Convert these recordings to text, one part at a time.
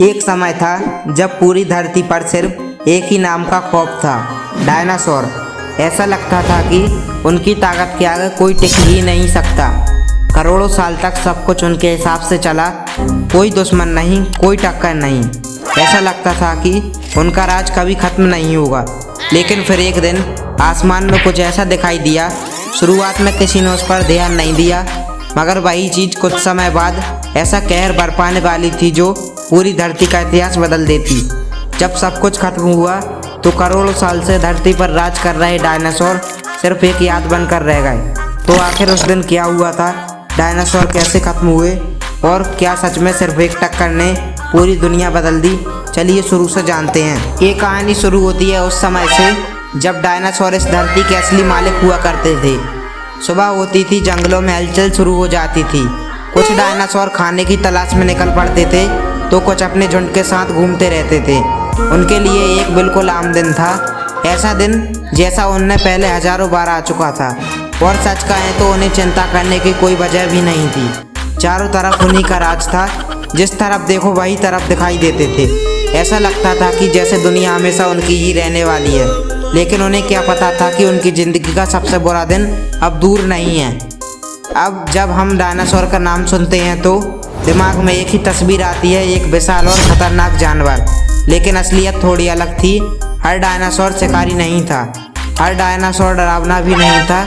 एक समय था जब पूरी धरती पर सिर्फ एक ही नाम का खौफ था, डायनासोर। ऐसा लगता था कि उनकी ताकत के आगे कोई टिक ही नहीं सकता। करोड़ों साल तक सब कुछ उनके हिसाब से चला, कोई दुश्मन नहीं, कोई टक्कर नहीं। ऐसा लगता था कि उनका राज कभी खत्म नहीं होगा। लेकिन फिर एक दिन आसमान में कुछ ऐसा दिखाई दिया। शुरुआत में किसी ने उस पर ध्यान नहीं दिया, मगर वही चीज़ कुछ समय बाद ऐसा कहर बरपाने वाली थी जो पूरी धरती का इतिहास बदल देती। जब सब कुछ खत्म हुआ तो करोड़ों साल से धरती पर राज कर रहे डायनासोर सिर्फ एक याद बनकर रह गए। तो आखिर उस दिन क्या हुआ था, डायनासोर कैसे खत्म हुए और क्या सच में सिर्फ एक टक्कर ने पूरी दुनिया बदल दी? चलिए शुरू से जानते हैं। ये कहानी शुरू होती है उस समय से जब डायनासोर इस धरती के असली मालिक हुआ करते थे। सुबह होती थी, जंगलों में हलचल शुरू हो जाती थी। कुछ डायनासोर खाने की तलाश में निकल पड़ते थे तो कुछ अपने झुंड के साथ घूमते रहते थे। उनके लिए एक बिल्कुल आम दिन था, ऐसा दिन जैसा उनने पहले हजारों बार आ चुका था। और सच कहें तो उन्हें चिंता करने की कोई वजह भी नहीं थी। चारों तरफ उन्हीं का राज था, जिस तरफ देखो वही तरफ दिखाई देते थे। ऐसा लगता था कि जैसे दुनिया हमेशा उनकी ही रहने वाली है। लेकिन उन्हें क्या पता था कि उनकी ज़िंदगी का सबसे बुरा दिन अब दूर नहीं है। अब जब हम डायनासोर का नाम सुनते हैं तो दिमाग में एक ही तस्वीर आती है, एक विशाल और खतरनाक जानवर। लेकिन असलियत थोड़ी अलग थी। हर डायनासोर शिकारी नहीं था, हर डायनासोर डरावना भी नहीं था।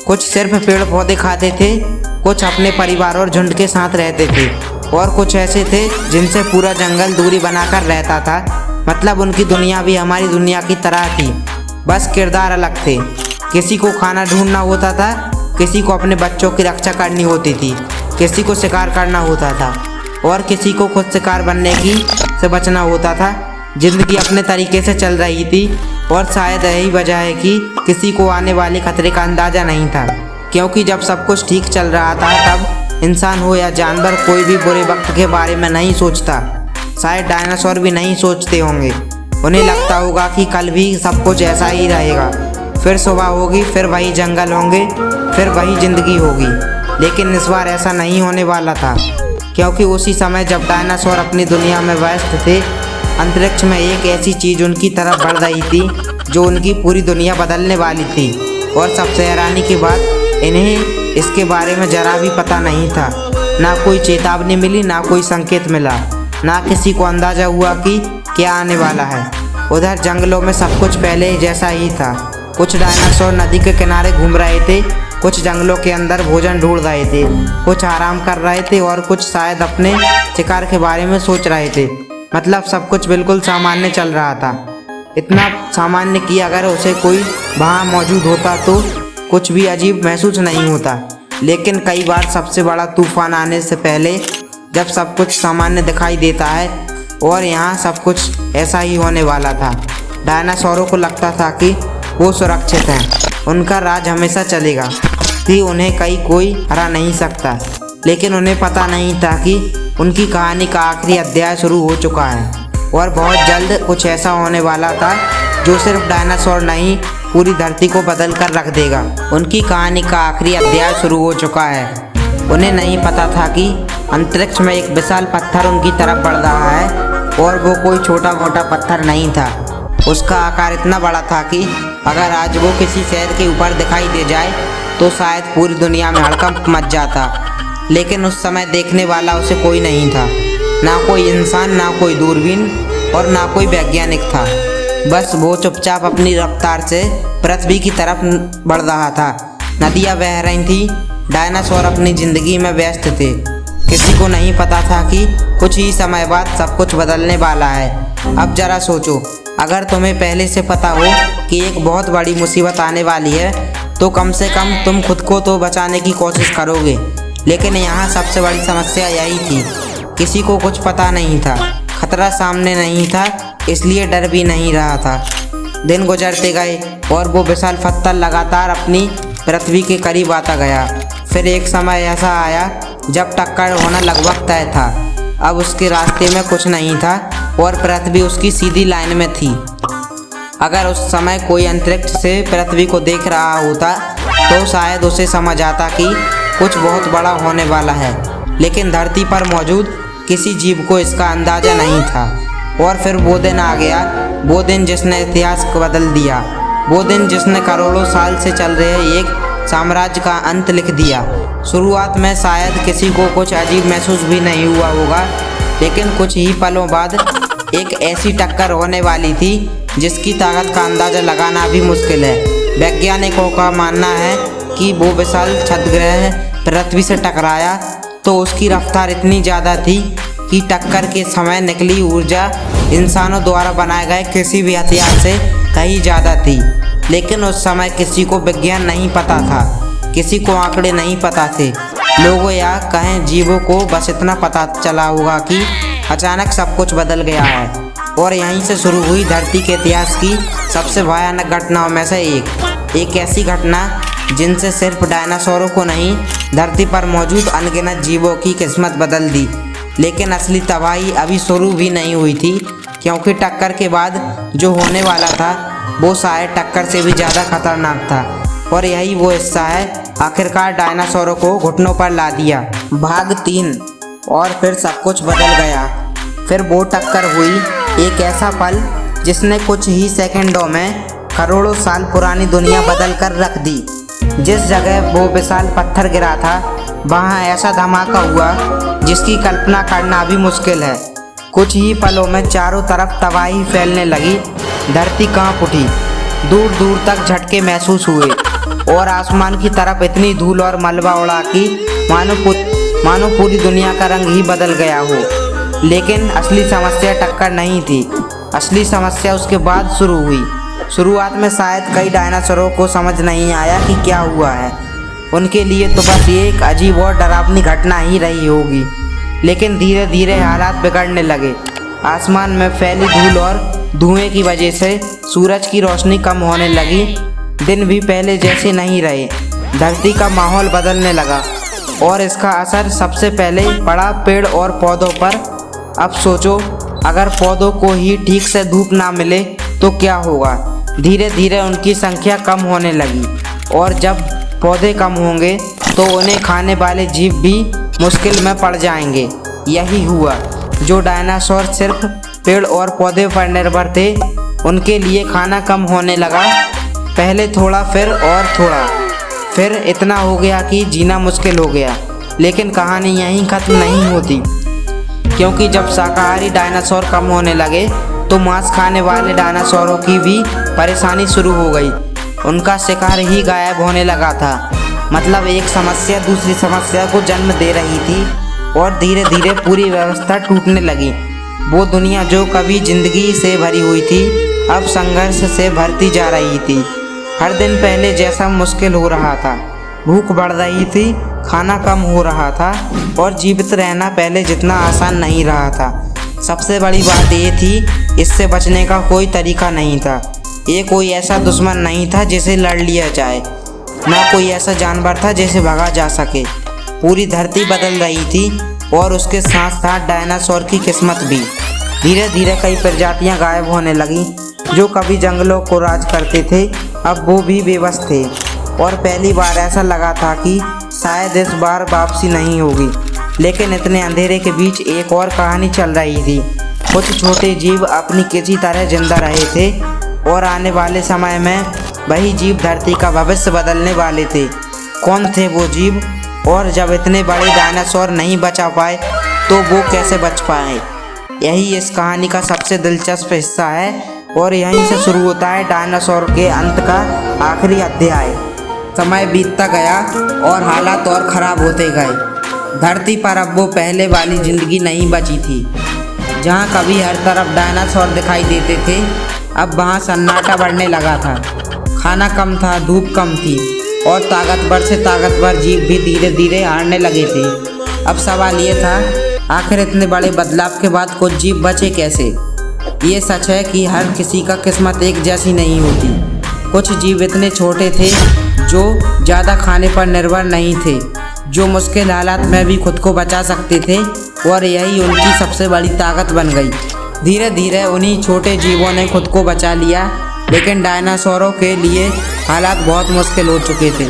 कुछ सिर्फ पेड़ पौधे खाते थे, कुछ अपने परिवार और झुंड के साथ रहते थे, और कुछ ऐसे थे जिनसे पूरा जंगल दूरी बनाकर रहता था। मतलब उनकी दुनिया भी हमारी दुनिया की तरह थी, बस किरदार अलग थे। किसी को खाना ढूंढना होता था, किसी को अपने बच्चों की रक्षा करनी होती थी, किसी को शिकार करना होता था और किसी को खुद शिकार बनने से बचना होता था। जिंदगी अपने तरीके से चल रही थी और शायद यही वजह है कि किसी को आने वाले खतरे का अंदाज़ा नहीं था। क्योंकि जब सब कुछ ठीक चल रहा था तब इंसान हो या जानवर कोई भी बुरे वक्त के बारे में नहीं सोचता। शायद डायनासोर भी नहीं सोचते होंगे। उन्हें लगता होगा कि कल भी सब कुछ ऐसा ही रहेगा, फिर सुबह होगी, फिर वही जंगल होंगे, फिर वही ज़िंदगी होगी। लेकिन इस बार ऐसा नहीं होने वाला था, क्योंकि उसी समय जब डायनासोर अपनी दुनिया में व्यस्त थे, अंतरिक्ष में एक ऐसी चीज़ उनकी तरफ बढ़ रही थी जो उनकी पूरी दुनिया बदलने वाली थी। और सबसे हैरानी की बात, इन्हें इसके बारे में ज़रा भी पता नहीं था। ना कोई चेतावनी मिली, ना कोई संकेत मिला, ना किसी को अंदाज़ा हुआ कि क्या आने वाला है। उधर जंगलों में सब कुछ पहले जैसा ही था। कुछ डायनासोर नदी के किनारे घूम रहे थे, कुछ जंगलों के अंदर भोजन ढूंढ रहे थे, कुछ आराम कर रहे थे और कुछ शायद अपने शिकार के बारे में सोच रहे थे। मतलब सब कुछ बिल्कुल सामान्य चल रहा था। इतना सामान्य कि अगर उसे कोई वहाँ मौजूद होता तो कुछ भी अजीब महसूस नहीं होता। लेकिन कई बार सबसे बड़ा तूफान आने से पहले जब सब कुछ सामान्य दिखाई देता है, और यहाँ सब कुछ ऐसा ही होने वाला था। डायनासोरों को लगता था कि वो सुरक्षित हैं, उनका राज हमेशा चलेगा, कि उन्हें कोई हरा नहीं सकता। लेकिन उन्हें पता नहीं था कि उनकी कहानी का आखिरी अध्याय शुरू हो चुका है और बहुत जल्द कुछ ऐसा होने वाला था जो सिर्फ डायनासोर नहीं, पूरी धरती को बदल कर रख देगा। उनकी कहानी का आखिरी अध्याय शुरू हो चुका है। उन्हें नहीं पता था कि अंतरिक्ष में एक विशाल पत्थर उनकी तरफ बढ़ रहा है, और वो कोई छोटा मोटा पत्थर नहीं था। उसका आकार इतना बड़ा था कि अगर आज वो किसी शहर के ऊपर दिखाई दे जाए तो शायद पूरी दुनिया में हड़कंप मच जाता। लेकिन उस समय देखने वाला उसे कोई नहीं था, ना कोई इंसान, ना कोई दूरबीन और ना कोई वैज्ञानिक था। बस वो चुपचाप अपनी रफ्तार से पृथ्वी की तरफ बढ़ रहा था। नदियाँ बह रही थी, डायनासोर अपनी ज़िंदगी में व्यस्त थे। किसी को नहीं पता था कि कुछ ही समय बाद सब कुछ बदलने वाला है। अब जरा सोचो, अगर तुम्हें पहले से पता हो कि एक बहुत बड़ी मुसीबत आने वाली है तो कम से कम तुम खुद को तो बचाने की कोशिश करोगे। लेकिन यहाँ सबसे बड़ी समस्या यही थी, किसी को कुछ पता नहीं था, खतरा सामने नहीं था, इसलिए डर भी नहीं रहा था। दिन गुजरते गए और वो विशाल पत्थर लगातार अपनी पृथ्वी के करीब आता गया। फिर एक समय ऐसा आया जब टक्कर होना लगभग तय था। अब उसके रास्ते में कुछ नहीं था और पृथ्वी उसकी सीधी लाइन में थी। अगर उस समय कोई अंतरिक्ष से पृथ्वी को देख रहा होता तो शायद उसे समझ आता कि कुछ बहुत बड़ा होने वाला है। लेकिन धरती पर मौजूद किसी जीव को इसका अंदाज़ा नहीं था। और फिर वो दिन आ गया, वो दिन जिसने इतिहास को बदल दिया, वो दिन जिसने करोड़ों साल से चल रहे एक साम्राज्य का अंत लिख दिया। शुरुआत में शायद किसी को कुछ अजीब महसूस भी नहीं हुआ होगा, लेकिन कुछ ही पलों बाद एक ऐसी टक्कर होने वाली थी जिसकी ताकत का अंदाज़ा लगाना भी मुश्किल है। वैज्ञानिकों का मानना है कि वो विशाल छद्मग्रह पृथ्वी से टकराया तो उसकी रफ्तार इतनी ज़्यादा थी कि टक्कर के समय निकली ऊर्जा इंसानों द्वारा बनाए गए किसी भी हथियार से कहीं ज़्यादा थी। लेकिन उस समय किसी को विज्ञान नहीं पता था, किसी को आंकड़े नहीं पता थे। लोगों या कहें जीवों को बस इतना पता चला होगा कि अचानक सब कुछ बदल गया है। और यहीं से शुरू हुई धरती के इतिहास की सबसे भयानक घटनाओं में से एक ऐसी घटना जिनसे सिर्फ डायनासोरों को नहीं, धरती पर मौजूद अनगिनत जीवों की किस्मत बदल दी। लेकिन असली तबाही अभी शुरू भी नहीं हुई थी, क्योंकि टक्कर के बाद जो होने वाला था वो शायद टक्कर से भी ज़्यादा खतरनाक था। और यही वो हिस्सा है आखिरकार डायनासोरों को घुटनों पर ला दिया। भाग 3। और फिर सब कुछ बदल गया। फिर वो टक्कर हुई, एक ऐसा पल जिसने कुछ ही सेकंडों में करोड़ों साल पुरानी दुनिया बदल कर रख दी। जिस जगह वो विशाल पत्थर गिरा था वहाँ ऐसा धमाका हुआ जिसकी कल्पना करना भी मुश्किल है। कुछ ही पलों में चारों तरफ तबाही फैलने लगी। धरती कांप उठी, दूर दूर तक झटके महसूस हुए और आसमान की तरफ इतनी धूल और मलबा उड़ा कि मानो पूरी दुनिया का रंग ही बदल गया हो। लेकिन असली समस्या टक्कर नहीं थी, असली समस्या उसके बाद शुरू हुई। शुरुआत में शायद कई डायनासोरों को समझ नहीं आया कि क्या हुआ है। उनके लिए तो बस ये एक अजीब और डरावनी घटना ही रही होगी। लेकिन धीरे धीरे हालात बिगड़ने लगे। आसमान में फैली धूल और धुएं की वजह से सूरज की रोशनी कम होने लगी। दिन भी पहले जैसे नहीं रहे। धरती का माहौल बदलने लगा और इसका असर सबसे पहले पड़ा पेड़ और पौधों पर। अब सोचो, अगर पौधों को ही ठीक से धूप ना मिले तो क्या होगा। धीरे धीरे उनकी संख्या कम होने लगी और जब पौधे कम होंगे तो उन्हें खाने वाले जीव भी मुश्किल में पड़ जाएंगे। यही हुआ। जो डायनासोर सिर्फ पेड़ और पौधे पर निर्भर थे, उनके लिए खाना कम होने लगा। पहले थोड़ा, फिर और थोड़ा, फिर इतना हो गया कि जीना मुश्किल हो गया। लेकिन कहानी यहीं खत्म नहीं होती, क्योंकि जब शाकाहारी डायनासोर कम होने लगे तो मांस खाने वाले डायनासोरों की भी परेशानी शुरू हो गई। उनका शिकार ही गायब होने लगा था। मतलब एक समस्या दूसरी समस्या को जन्म दे रही थी और धीरे धीरे पूरी व्यवस्था टूटने लगी। वो दुनिया जो कभी जिंदगी से भरी हुई थी, अब संघर्ष से भरती जा रही थी। हर दिन पहले जैसा मुश्किल हो रहा था। भूख बढ़ रही थी, खाना कम हो रहा था और जीवित रहना पहले जितना आसान नहीं रहा था। सबसे बड़ी बात ये थी, इससे बचने का कोई तरीका नहीं था। ये कोई ऐसा दुश्मन नहीं था जिसे लड़ लिया जाए, ना कोई ऐसा जानवर था जिसे भगा जा सके। पूरी धरती बदल रही थी और उसके साथ साथ डायनासोर की किस्मत भी। धीरे धीरे कई प्रजातियां गायब होने लगीं। जो कभी जंगलों को राज करते थे, अब वो भी बेबस थे। और पहली बार ऐसा लगा था कि शायद इस बार वापसी नहीं होगी। लेकिन इतने अंधेरे के बीच एक और कहानी चल रही थी। कुछ छोटे जीव अपनी किसी तरह जिंदा रहे थे और आने वाले समय में वही जीव धरती का भविष्य बदलने वाले थे। कौन थे वो जीव, और जब इतने बड़े डायनासोर नहीं बचा पाए तो वो कैसे बच पाए? यही इस कहानी का सबसे दिलचस्प हिस्सा है और यहीं से शुरू होता है डायनासोर के अंत का आखिरी अध्याय। समय बीतता गया और हालात और ख़राब होते गए। धरती पर अब वो पहले वाली ज़िंदगी नहीं बची थी। जहाँ कभी हर तरफ डायनासोर दिखाई देते थे, अब वहाँ सन्नाटा बढ़ने लगा था। खाना कम था, धूप कम थी और ताकतवर से ताकतवर जीव भी धीरे धीरे हारने लगे थे। अब सवाल ये था, आखिर इतने बड़े बदलाव के बाद कुछ जीव बचे कैसे? ये सच है कि हर किसी का किस्मत एक जैसी नहीं होती। कुछ जीव इतने छोटे थे जो ज़्यादा खाने पर निर्भर नहीं थे, जो मुश्किल हालात में भी खुद को बचा सकते थे और यही उनकी सबसे बड़ी ताकत बन गई। धीरे धीरे उन्हीं छोटे जीवों ने खुद को बचा लिया, लेकिन डायनासोरों के लिए हालात बहुत मुश्किल हो चुके थे।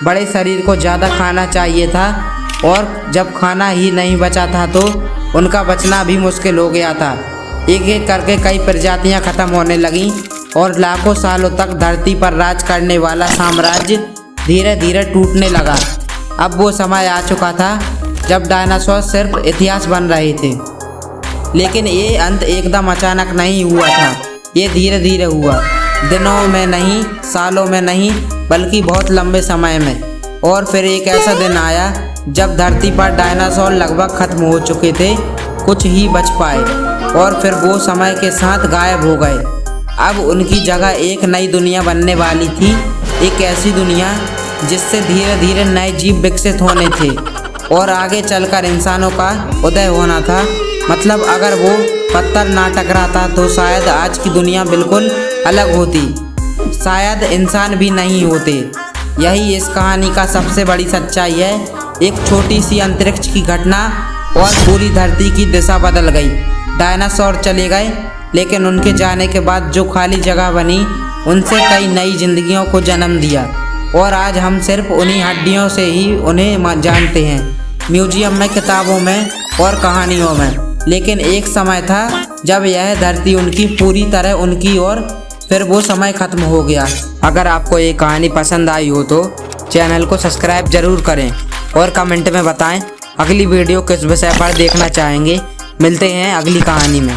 बड़े शरीर को ज़्यादा खाना चाहिए था और जब खाना ही नहीं बचा था तो उनका बचना भी मुश्किल हो गया था। एक एक करके कई प्रजातियां खत्म होने लगीं और लाखों सालों तक धरती पर राज करने वाला साम्राज्य धीरे धीरे टूटने लगा। अब वो समय आ चुका था जब डायनासोर सिर्फ इतिहास बन रहे थे। लेकिन ये अंत एकदम अचानक नहीं हुआ था, ये धीरे धीरे हुआ, दिनों में नहीं, सालों में नहीं, बल्कि बहुत लंबे समय में। और फिर एक ऐसा दिन आया जब धरती पर डायनासोर लगभग खत्म हो चुके थे, कुछ ही बच पाए और फिर वो समय के साथ गायब हो गए। अब उनकी जगह एक नई दुनिया बनने वाली थी, एक ऐसी दुनिया जिससे धीरे धीरे नए जीव विकसित होने थे और आगे चलकर इंसानों का उदय होना था। मतलब अगर वो पत्थर ना टकराता तो शायद आज की दुनिया बिल्कुल अलग होती, शायद इंसान भी नहीं होते। यही इस कहानी का सबसे बड़ी सच्चाई है। एक छोटी सी अंतरिक्ष की घटना और पूरी धरती की दिशा बदल गई। डायनासोर चले गए, लेकिन उनके जाने के बाद जो खाली जगह बनी उनसे कई नई जिंदगियों को जन्म दिया और आज हम सिर्फ उन्हीं हड्डियों से ही उन्हें जानते हैं, म्यूजियम में, किताबों में और कहानियों में। लेकिन एक समय था जब यह धरती उनकी पूरी तरह उनकी और फिर वो समय खत्म हो गया। अगर आपको ये कहानी पसंद आई हो तो चैनल को सब्सक्राइब जरूर करें और कमेंट में बताएं अगली वीडियो किस विषय पर देखना चाहेंगे। मिलते हैं अगली कहानी में।